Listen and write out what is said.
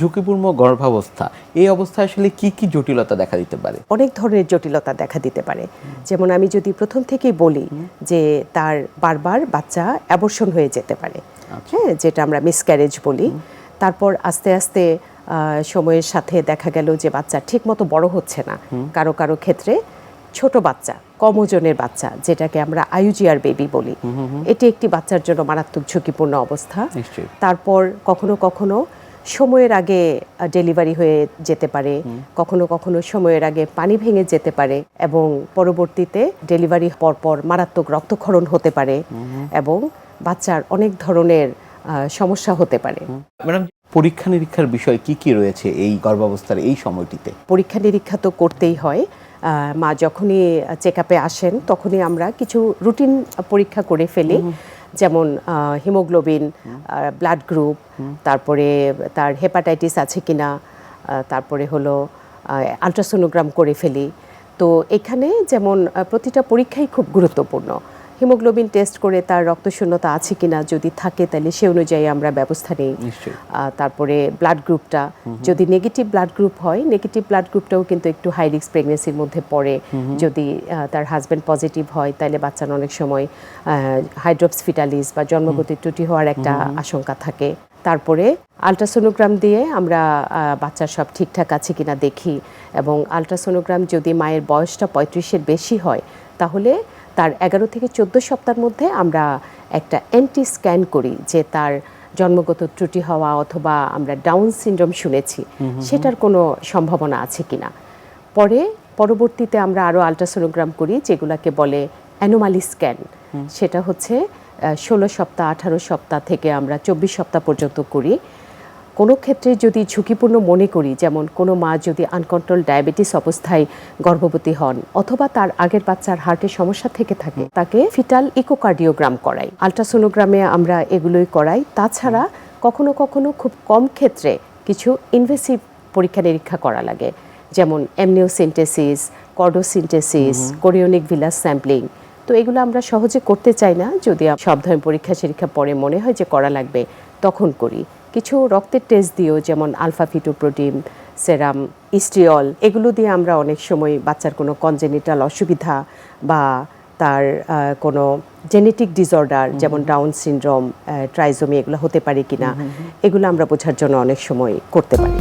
ঝুঁকিপূর্ণ গর্ভাবস্থা, এই অবস্থায় আসলে কি কি জটিলতা দেখা দিতে পারে? অনেক ধরনের জটিলতা দেখা দিতে পারে। যেমন আমি যদি প্রথম থেকেই বলি যে তার বারবার বাচ্চা অ্যাবর্শন হয়ে যেতে পারে, হ্যাঁ, যেটা আমরা মিসক্যারেজ বলি। তারপর আস্তে আস্তে সময়ের সাথে দেখা গেল যে বাচ্চা ঠিকমতো বড় হচ্ছে না, কারো কারো ক্ষেত্রে ছোট বাচ্চা, কম ওজনের বাচ্চা, যেটাকে আমরা আইইউজিআর বেবি বলি, এটি একটি বাচ্চার জন্য মারাত্মক ঝুঁকিপূর্ণ অবস্থা। তারপর কখনো কখনো সময়ের আগে ডেলিভারি হয়ে যেতে পারে, কখনো কখনো সময়ের আগে পানি ভেঙে যেতে পারে, এবং পরবর্তীতে ডেলিভারি পরপর মারাত্মক রক্তক্ষরণ হতে পারে, এবং বাচ্চার অনেক ধরনের সমস্যা হতে পারে। ম্যাডাম, পরীক্ষা নিরীক্ষার বিষয় কি কি রয়েছে এই গর্ভাবস্থার এই সময়টিতে? পরীক্ষা নিরীক্ষা তো করতেই হয়। মা যখনই চেক আপে আসেন তখনই আমরা কিছু রুটিন পরীক্ষা করে ফেলি, যেমন হিমোগ্লোবিন, ব্লাড গ্রুপ, তারপরে তার হেপাটাইটিস আছে কিনা, তারপরে হলো আলট্রাসোনোগ্রাম করে ফেলি। তো এখানে যেমন প্রতিটা পরীক্ষাই খুব গুরুত্বপূর্ণ। হিমোগ্লোবিন টেস্ট করে তার রক্তশূন্যতা আছে কিনা, যদি থাকে তাহলে সে অনুযায়ী আমরা ব্যবস্থা নিই। তারপরে ব্লাড গ্রুপটা, যদি নেগেটিভ ব্লাড গ্রুপ হয়, নেগেটিভ ব্লাড গ্রুপটাও কিন্তু একটু হাই রিস্ক প্রেগনেন্সির মধ্যে পড়ে। যদি তার হাজব্যান্ড পজিটিভ হয় তাহলে বাচ্চার অনেক সময় হাইড্রোপস ফিটালিস বা জন্মগতির ত্রুটি হওয়ার একটা আশঙ্কা থাকে। তারপরে আলট্রাসোনোগ্রাম দিয়ে আমরা বাচ্চার সব ঠিকঠাক আছে কিনা দেখি, এবং আলট্রাসোনোগ্রাম যদি মায়ের বয়সটা 35-এর বেশি হয় তাহলে তার 11 থেকে 14 সপ্তাহের মধ্যে আমরা একটা এন্টি স্ক্যান করি, যে তার জন্মগত ত্রুটি হওয়া অথবা আমরা ডাউন সিনড্রোম শুনেছি সেটার কোনো সম্ভাবনা আছে কিনা। পরবর্তীতে আমরা আরও আলট্রাসোনোগ্রাম করি, যেগুলোকে বলে অ্যানোমালি স্ক্যান। সেটা হচ্ছে 16 সপ্তাহ, 18 সপ্তাহ থেকে আমরা 24 সপ্তাহ পর্যন্ত করি। কোনো ক্ষেত্রে যদি ঝুঁকিপূর্ণ মনে করি, যেমন কোনো মা যদি আনকন্ট্রোল ডায়াবেটিস অবস্থায় গর্ভবতী হন অথবা তার আগের বাচ্চার হার্টের সমস্যা থেকে থাকে, তাকে ফিটাল ইকোকার্ডিওগ্রাম করাই। আলট্রাসোনোগ্রামে আমরা এগুলোই করাই। তাছাড়া কখনো কখনো খুব কম ক্ষেত্রে কিছু ইনভেসিভ পরীক্ষা নিরীক্ষা করা লাগে, যেমন এমনিওসিনটেসিস, কর্ডোসিনটেসিস, কোরিওনিক ভিলাস স্যাম্পলিং। তো এগুলো আমরা সহজে করতে চাই না, যদি সব ধরনের পরীক্ষা নিরীক্ষা পরে মনে হয় যে করা লাগবে তখন করি। কিছু রক্তের টেস্ট দিয়েও, যেমন আলফা ফিটোপ্রোটিন, সেরাম, ইস্ট্রিয়ল, এগুলো দিয়ে আমরা অনেক সময় বাচ্চার কোনো কনজেনিটাল অসুবিধা বা তার কোনো জেনেটিক ডিসঅর্ডার যেমন ডাউন সিনড্রোম, ট্রাইজোমি, এগুলো হতে পারে কিনা, এগুলো আমরা বোঝার জন্য অনেক সময় করতে পারি।